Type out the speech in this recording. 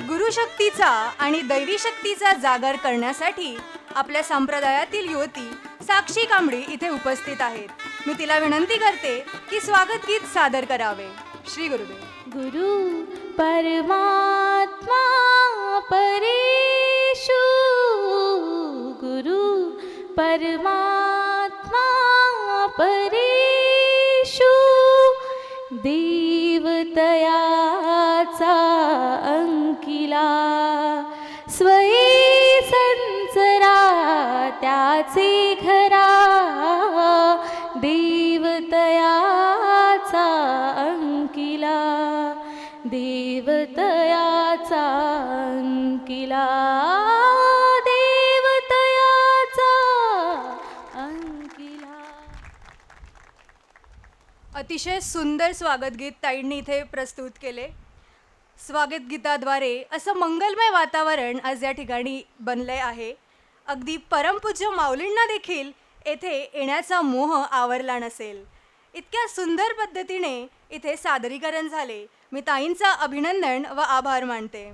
गुरुशक्तीचा आणि दैवी शक्तीचा जागर करण्यासाठी आपल्या संप्रदायातील युवती साक्षी कांबडी इथे उपस्थित आहेत। मी तिला विनंती करते की स्वागत गीत सादर करावे। श्री गुरुदेव। गुरु परमात्मा परेषु, गुरु परमात्मा परेषु, देवतयाचा अंकिला स्वयं संचरा त्याचे घरा, देवतयाचा अंकिला, देवतयाचा अंकिला, देवतयाचा अंकिला। अतिशय सुंदर स्वागत गीत ताईंनी इथे प्रस्तुत केले। स्वागत गीताद्वारे असं मंगलमय वातावरण आज या ठिकाणी बनले आहे। अगदी परमपूज्य माऊलींना देखील येथे येण्याचा मोह आवरला नसेल। इतक्या सुंदर पद्धतीने इथे सादरीकरण झाले। मी ताईंचा अभिनंदन व आभार मानते।